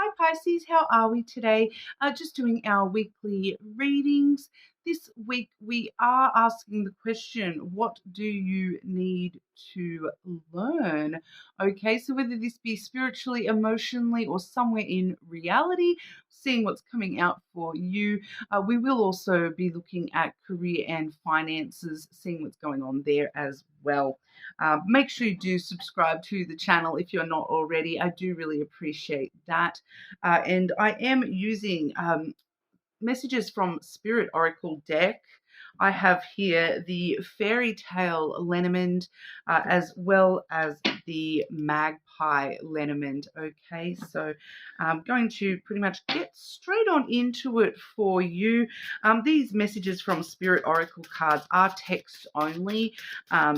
Hi Pisces, how are we today? Just doing our weekly readings. This week we are asking the question, what do you need to learn? Okay, so whether this be spiritually, emotionally, or somewhere in reality, seeing what's coming out for you. We will also be looking at career and finances, seeing what's going on there as well. Make sure you do subscribe to the channel if you're not already. I do really appreciate that. And I am using messages from Spirit Oracle deck. I have here the Fairy Tale Lenormand as well as the Magpie Lenormand. Okay, so I'm going to pretty much get straight on into it for you. These messages from Spirit Oracle cards are text only,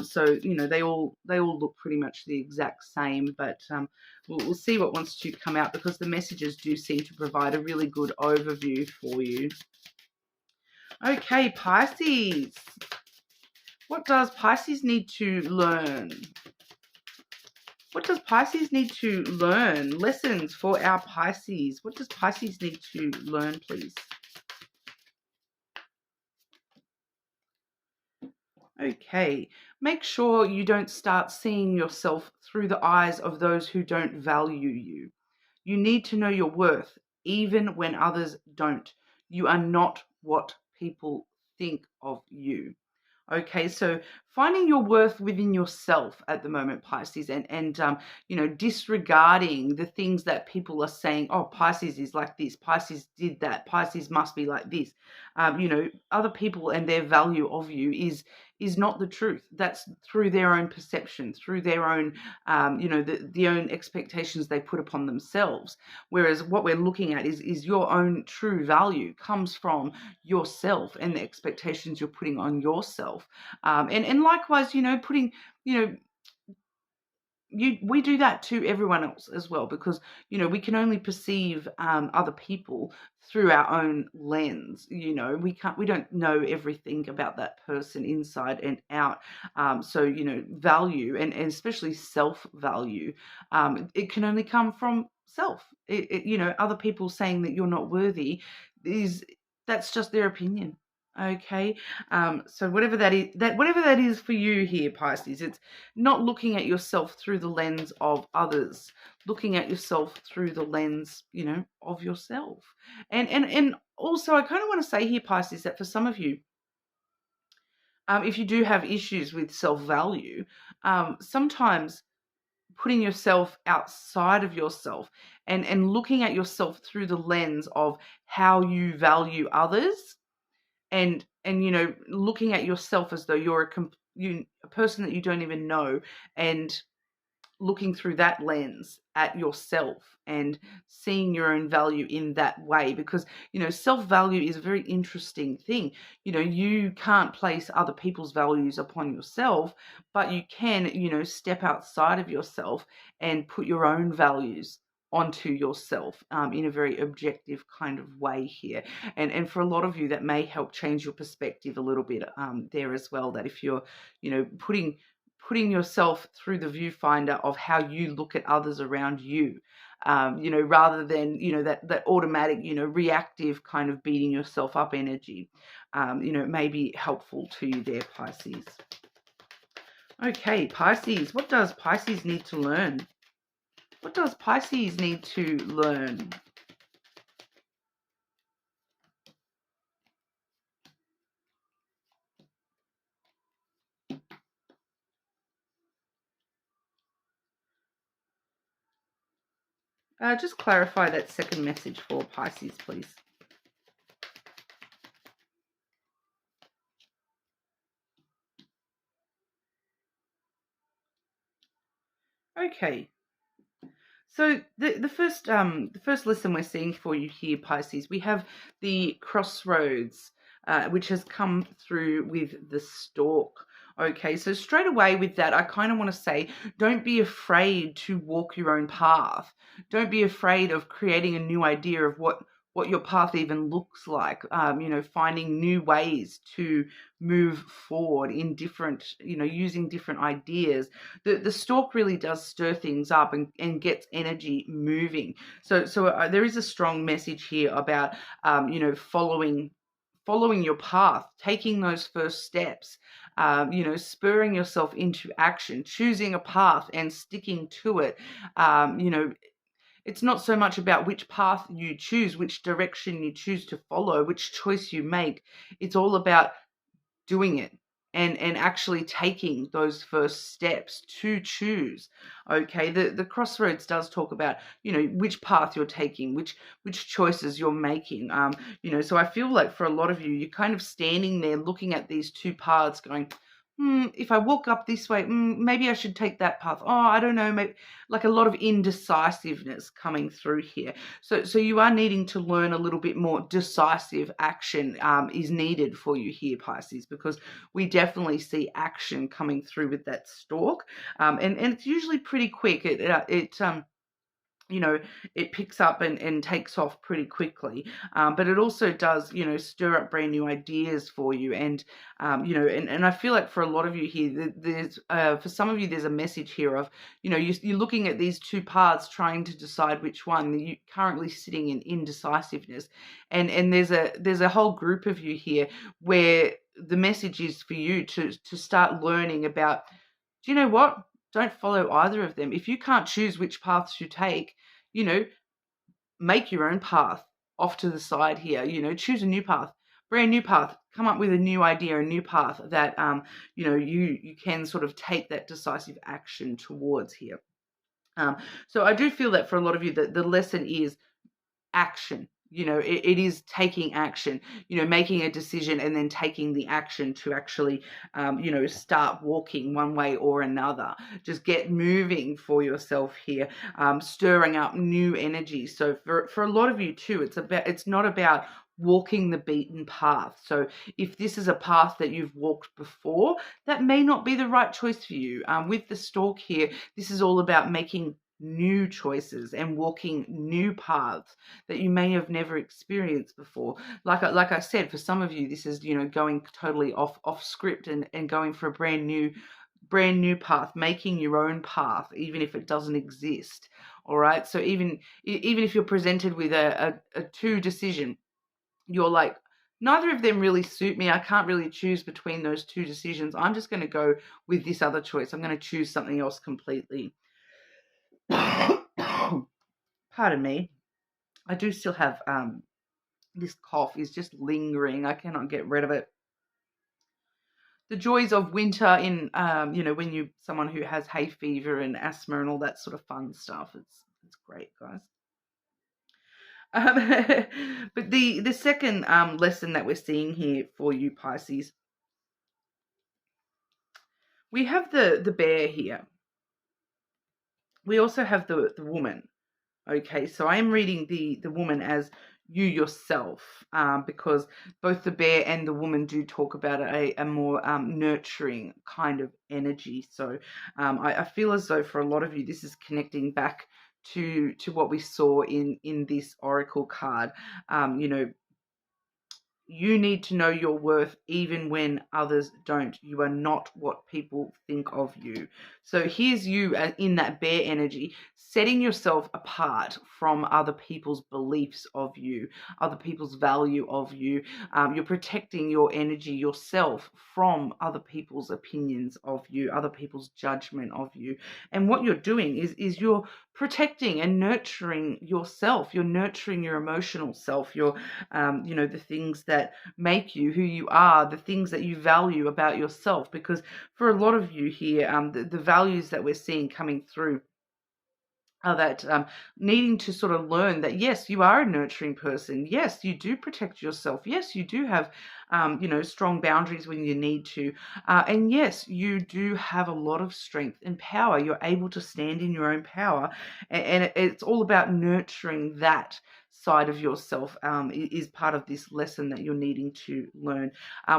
so you know they all look pretty much the exact same, but we'll see what wants to come out because the messages do seem to provide a really good overview for you. Okay, Pisces. What does Pisces need to learn? What does Pisces need to learn? Lessons for our Pisces. What does Pisces need to learn, please? Okay, make sure you don't start seeing yourself through the eyes of those who don't value you. You need to know your worth, even when others don't. You are not what people think of you. Okay, so finding your worth within yourself at the moment, Pisces, and you know, disregarding the things that people are saying. Oh, Pisces is like this. Pisces did that. Pisces must be like this. You know, other people and their value of you is not the truth. That's through their own perception, through their own, you know, the own expectations they put upon themselves. Whereas what we're looking at is your own true value comes from yourself and the expectations you're putting on yourself. And likewise, you know, putting, you know, we do that to everyone else as well, because you know we can only perceive other people through our own lens. You know, we don't know everything about that person inside and out. So you know, value and especially self-value, it can only come from self. You know, other people saying that you're not worthy that's just their opinion. Okay, so whatever that is for you here, Pisces, it's not looking at yourself through the lens of others, looking at yourself through the lens, you know, of yourself. And also, I kind of want to say here, Pisces, that for some of you, if you do have issues with self-value, sometimes putting yourself outside of yourself and looking at yourself through the lens of how you value others, and you know, looking at yourself as though you're a person that you don't even know, and looking through that lens at yourself and seeing your own value in that way, because you know, self-value is a very interesting thing. You know, you can't place other people's values upon yourself, but you can, you know, step outside of yourself and put your own values onto yourself in a very objective kind of way here. And for a lot of you, that may help change your perspective a little bit there as well, that if you're, you know, putting yourself through the viewfinder of how you look at others around you, you know, rather than, you know, that automatic, you know, reactive kind of beating yourself up energy, you know, it may be helpful to you there, Pisces. Okay, Pisces, what does Pisces need to learn? What does Pisces need to learn? Just clarify that second message for Pisces, please. Okay. So the first lesson we're seeing for you here, Pisces, we have the crossroads, which has come through with the stork. Okay, so straight away with that, I kind of want to say, don't be afraid to walk your own path. Don't be afraid of creating a new idea of what what your path even looks like, finding new ways to move forward in different, using different ideas. The stork really does stir things up and gets energy moving. So there is a strong message here about, following your path, taking those first steps, spurring yourself into action, choosing a path and sticking to it. It's not so much about which path you choose, which direction you choose to follow, which choice you make. It's all about doing it and actually taking those first steps to choose. Okay, the crossroads does talk about, which path you're taking, which choices you're making. So I feel like for a lot of you, you're kind of standing there looking at these two paths going, if I walk up this way, maybe I should take that path. Oh, I don't know, maybe, like a lot of indecisiveness coming through here. So you are needing to learn a little bit more. Decisive action is needed for you here, Pisces, because we definitely see action coming through with that stork, and it's usually pretty quick. It picks up and takes off pretty quickly. But it also does, stir up brand new ideas for you. And, and I feel like for a lot of you here, there's, for some of you, there's a message here of, you're looking at these two paths, trying to decide which one. You're currently sitting in indecisiveness. And there's a whole group of you here where the message is for you to start learning about, do you know what? Don't follow either of them. If you can't choose which paths you take, make your own path off to the side here. Choose a new path, brand new path. Come up with a new idea, a new path that you can sort of take that decisive action towards here. So I do feel that for a lot of you, that the lesson is action. It is taking action, making a decision and then taking the action to actually, start walking one way or another. Just get moving for yourself here, stirring up new energy. So for a lot of you too, it's not about walking the beaten path. So if this is a path that you've walked before, that may not be the right choice for you. With the stork here, this is all about making new choices and walking new paths that you may have never experienced before. Like I said, for some of you, this is, going totally off script and going for a brand new path, making your own path, even if it doesn't exist. All right. So even if you're presented with a two decision, you're like, neither of them really suit me. I can't really choose between those two decisions. I'm just going to go with this other choice. I'm going to choose something else completely. Pardon me. I do still have this cough is just lingering. I cannot get rid of it. The joys of winter in when you someone who has hay fever and asthma and all that sort of fun stuff. It's great, guys. But the second lesson that we're seeing here for you, Pisces, we have the bear here. We also have the woman. Okay, so I am reading the woman as you yourself, because both the bear and the woman do talk about a more nurturing kind of energy. So I feel as though for a lot of you, this is connecting back to what we saw in this oracle card. You need to know your worth even when others don't. You are not what people think of you. So here's you in that bear energy, setting yourself apart from other people's beliefs of you, other people's value of you. You're protecting your energy yourself from other people's opinions of you, other people's judgment of you. And what you're doing is you're protecting and nurturing yourself. You're nurturing your emotional self, your the things that make you who you are, the things that you value about yourself. Because for a lot of you here, the values that we're seeing coming through are that needing to sort of learn that, yes, you are a nurturing person. Yes, you do protect yourself. Yes, you do have, strong boundaries when you need to. And yes, you do have a lot of strength and power. You're able to stand in your own power. And it's all about nurturing that side of yourself, is part of this lesson that you're needing to learn.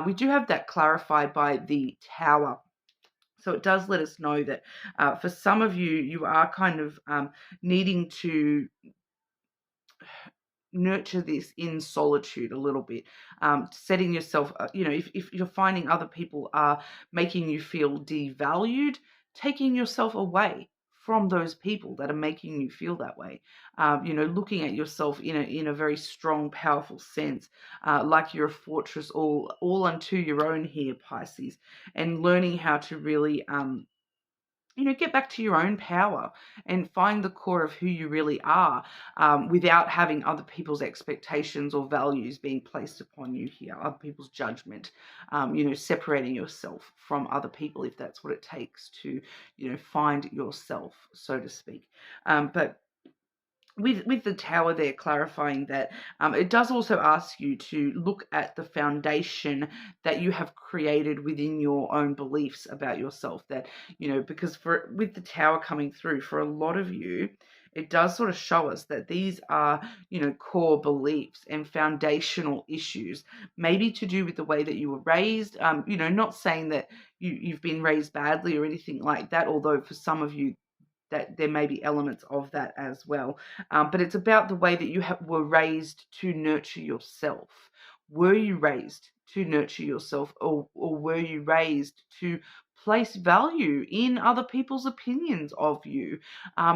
We do have that clarified by the Tower. So it does let us know that for some of you, you are kind of needing to nurture this in solitude a little bit, setting yourself, if you're finding other people are making you feel devalued, taking yourself away from those people that are making you feel that way. Looking at yourself in a very strong, powerful sense, like you're a fortress all unto your own here, Pisces, and learning how to really get back to your own power and find the core of who you really are, without having other people's expectations or values being placed upon you here, other people's judgment, separating yourself from other people if that's what it takes to, find yourself, so to speak. But with the tower there, clarifying that it does also ask you to look at the foundation that you have created within your own beliefs about yourself, that because with the tower coming through for a lot of you, it does sort of show us that these are core beliefs and foundational issues, maybe to do with the way that you were raised. Not saying that you've been raised badly or anything like that, although for some of you that there may be elements of that as well. But it's about the way that you were raised to nurture yourself. Were you raised to nurture yourself, or were you raised to place value in other people's opinions of you?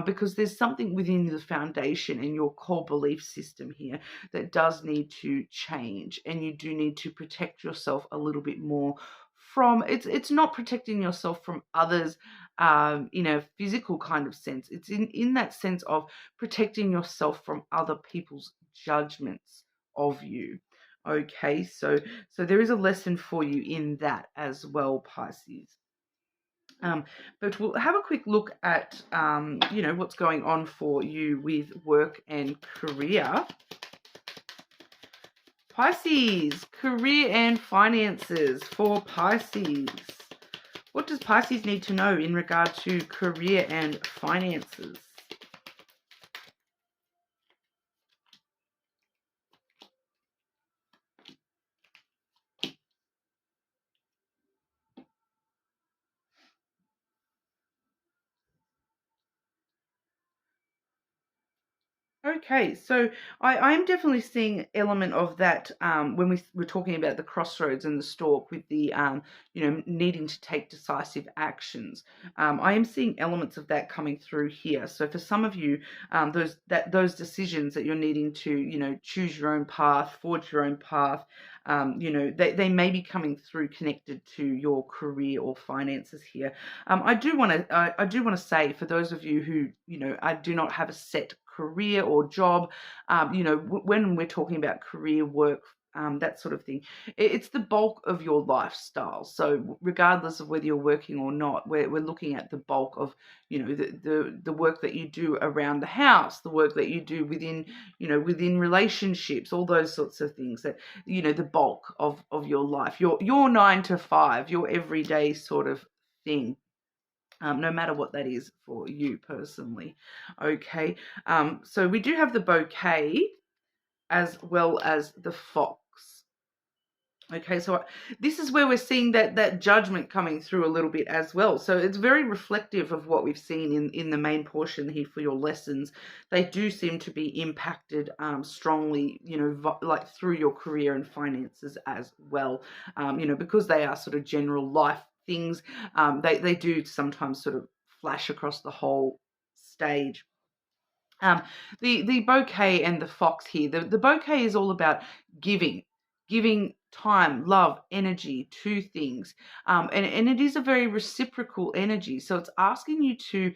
Because there's something within the foundation and your core belief system here that does need to change, and you do need to protect yourself a little bit more from it's not protecting yourself from others in a physical kind of sense. It's in that sense of protecting yourself from other people's judgments of you. Okay, so there is a lesson for you in that as well, Pisces. But we'll have a quick look at what's going on for you with work and career. Pisces, career and finances for Pisces. What does Pisces need to know in regard to career and finances? Okay, so I'm definitely seeing an element of that when we were talking about the crossroads and the stork with the, needing to take decisive actions. I am seeing elements of that coming through here. So for some of you, those decisions that you're needing to, choose your own path, forge your own path, they may be coming through connected to your career or finances here. I do want to say, for those of you who, I do not have a set career or job, when we're talking about career, work, that sort of thing, it's the bulk of your lifestyle. So regardless of whether you're working or not, we're looking at the bulk of, the work that you do around the house, the work that you do within relationships, all those sorts of things, that, the bulk of your life, your 9 to 5, your everyday sort of thing. No matter what that is for you personally. Okay, so we do have the bouquet as well as the fox. Okay, so this is where we're seeing that judgment coming through a little bit as well. So it's very reflective of what we've seen in the main portion here for your lessons. They do seem to be impacted strongly, like through your career and finances as well, because they are sort of general life things. They do sometimes sort of flash across the whole stage. The bouquet and the fox here. The bouquet is all about giving time, love, energy to things, and it is a very reciprocal energy. So it's asking you to,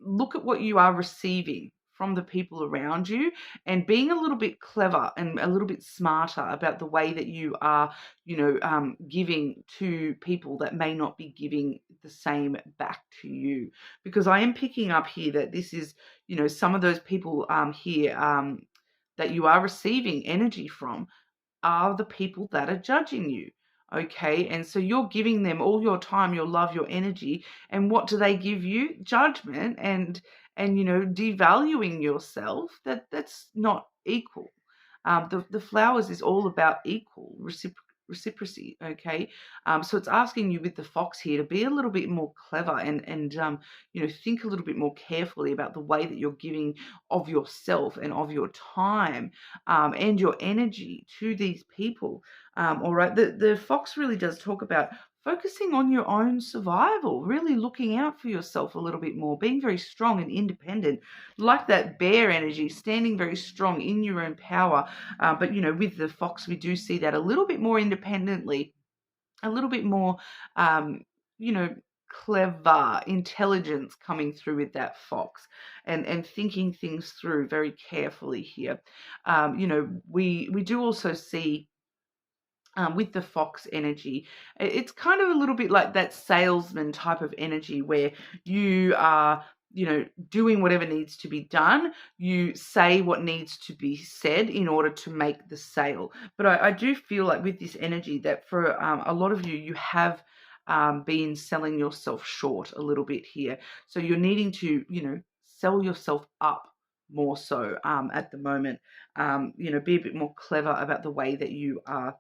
look at what you are receiving from the people around you, and being a little bit clever and a little bit smarter about the way that you are, giving to people that may not be giving the same back to you. Because I am picking up here that this is, some of those people here that you are receiving energy from are the people that are judging you. Okay, and so you're giving them all your time, your love, your energy, and what do they give you? Judgment and devaluing yourself. That's not equal. The flowers is all about equal reciprocity. Okay, so it's asking you with the fox here to be a little bit more clever and think a little bit more carefully about the way that you're giving of yourself and of your time and your energy to these people. All right, the fox really does talk about focusing on your own survival, really looking out for yourself a little bit more, being very strong and independent, like that bear energy, standing very strong in your own power. But with the fox, we do see that a little bit more independently, a little bit more, you know, clever intelligence coming through with that fox and thinking things through very carefully here. We do also see with the fox energy, it's kind of a little bit like that salesman type of energy where you are, doing whatever needs to be done. You say what needs to be said in order to make the sale. But I do feel like with this energy that for a lot of you, you have been selling yourself short a little bit here. So you're needing to, sell yourself up more so at the moment. Be a bit more clever about the way that you are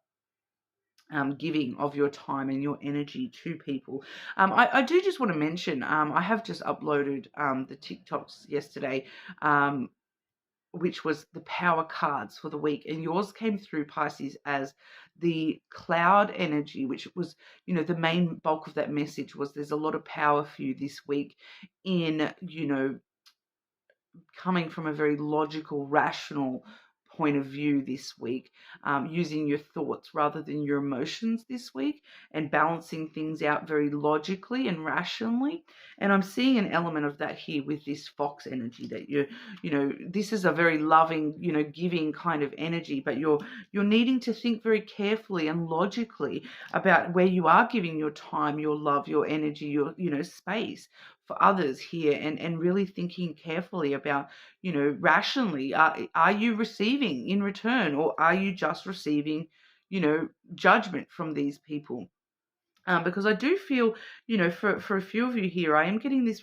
giving of your time and your energy to people. I do just want to mention, I have just uploaded the TikToks yesterday, which was the power cards for the week. And yours came through, Pisces, as the cloud energy, which was, the main bulk of that message was there's a lot of power for you this week in, coming from a very logical, rational point of view this week, using your thoughts rather than your emotions this week, and balancing things out very logically and rationally. And I'm seeing an element of that here with this fox energy, that this is a very loving, giving kind of energy, but you're needing to think very carefully and logically about where you are giving your time, your love, your energy, your space for others here, and really thinking carefully about, rationally, are you receiving in return, or are you just receiving, judgment from these people? Because I do feel, for a few of you here, I am getting this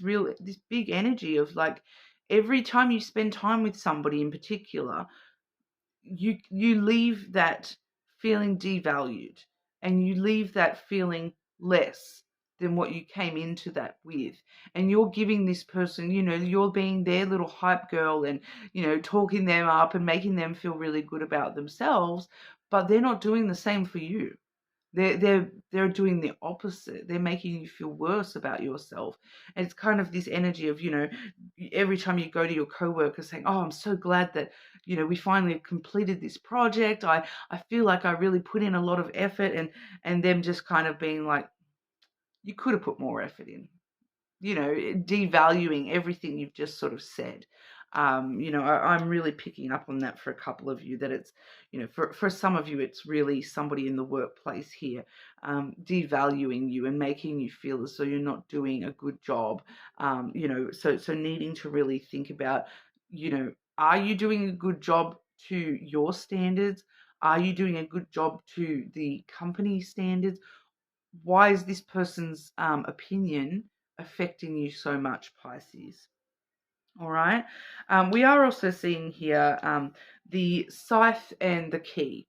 big energy of like, every time you spend time with somebody in particular, you leave that feeling devalued, and you leave that feeling less than what you came into that with. And you're giving this person, you're being their little hype girl, and talking them up and making them feel really good about themselves, but they're not doing the same for you. They're doing the opposite. They're making you feel worse about yourself. And it's kind of this energy of, every time you go to your coworker saying, "Oh, I'm so glad that, we finally completed this project. I feel like I really put in a lot of effort," and them just kind of being like, "You could have put more effort in." Devaluing everything you've just sort of said. I'm really picking up on that for a couple of you, that it's, for some of you, it's really somebody in the workplace here, devaluing you and making you feel as though you're not doing a good job. So needing to really think about, are you doing a good job to your standards? Are you doing a good job to the company standards? Why is this person's opinion affecting you so much, Pisces? All right. We are also seeing here the scythe and the key.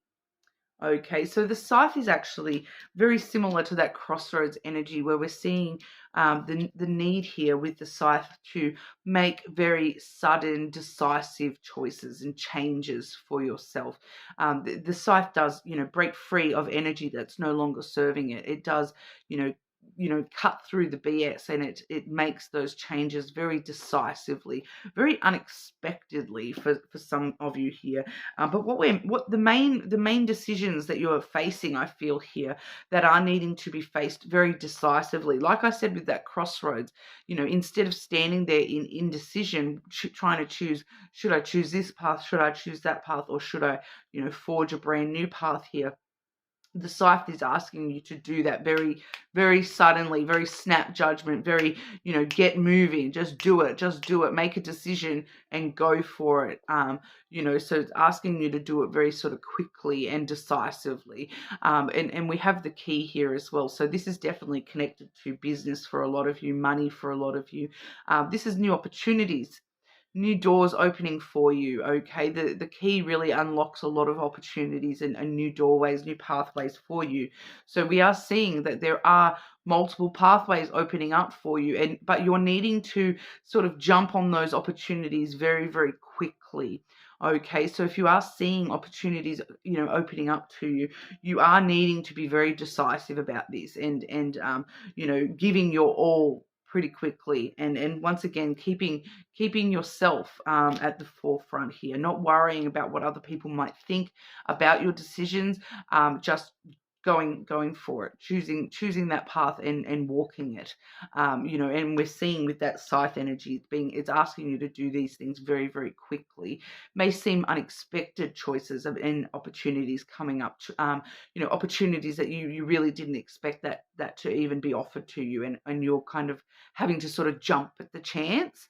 Okay, so the scythe is actually very similar to that crossroads energy, where we're seeing the need here with the scythe to make very sudden, decisive choices and changes for yourself. The scythe does, break free of energy that's no longer serving it. It does, cut through the BS, and it makes those changes very decisively, very unexpectedly for some of you here. But what the main decisions that you're facing, I feel here, that are needing to be faced very decisively. Like I said with that crossroads, instead of standing there in indecision, trying to choose, should I choose this path, should I choose that path, or should I, forge a brand new path here? The scythe is asking you to do that very, very suddenly, very snap judgment, very, get moving, just do it, make a decision and go for it. So it's asking you to do it very sort of quickly and decisively. And we have the key here as well. So this is definitely connected to business for a lot of you, money for a lot of you. This is new opportunities new doors opening for you. Okay, the key really unlocks a lot of opportunities and new doorways, new pathways for you. So we are seeing that there are multiple pathways opening up for you, but you're needing to sort of jump on those opportunities very, very quickly. Okay, so if you are seeing opportunities, opening up to you, you are needing to be very decisive about this, and giving your all pretty quickly, and once again keeping yourself at the forefront here, not worrying about what other people might think about your decisions, just going for it, choosing that path and walking it. And we're seeing with that scythe energy, it's asking you to do these things very, very quickly. May seem unexpected choices and opportunities coming up, opportunities that you really didn't expect that to even be offered to you, and you're kind of having to sort of jump at the chance,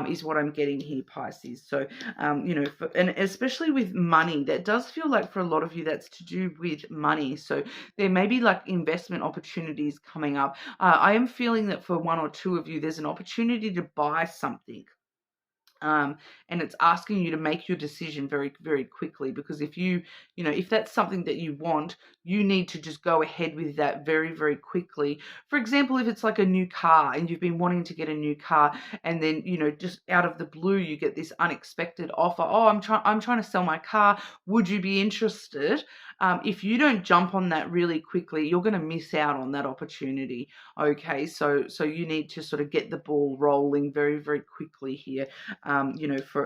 is what I'm getting here, Pisces. So and especially with money, that does feel like for a lot of you that's to do with money. So there may be like investment opportunities coming up. I am feeling that for one or two of you, there's an opportunity to buy something. And it's asking you to make your decision very, very quickly, because if that's something that you want, you need to just go ahead with that very, very quickly. For example, if it's like a new car and you've been wanting to get a new car, and then, just out of the blue, you get this unexpected offer. Oh, I'm trying to sell my car. Would you be interested? If you don't jump on that really quickly, you're going to miss out on that opportunity. Okay, so you need to sort of get the ball rolling very, very quickly here.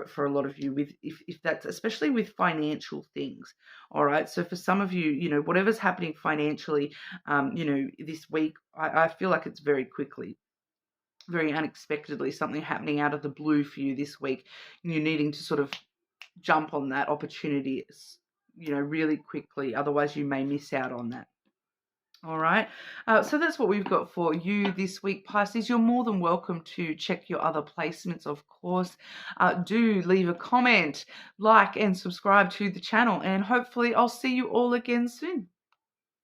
For a lot of you, with if that's especially with financial things. All right, so for some of you, whatever's happening financially, this week, I feel like it's very quickly, very unexpectedly, something happening out of the blue for you this week, and you're needing to sort of jump on that opportunity, really quickly. Otherwise, you may miss out on that. All right, so that's what we've got for you this week, Pisces. You're more than welcome to check your other placements, of course. Do leave a comment, like, and subscribe to the channel, and hopefully I'll see you all again soon.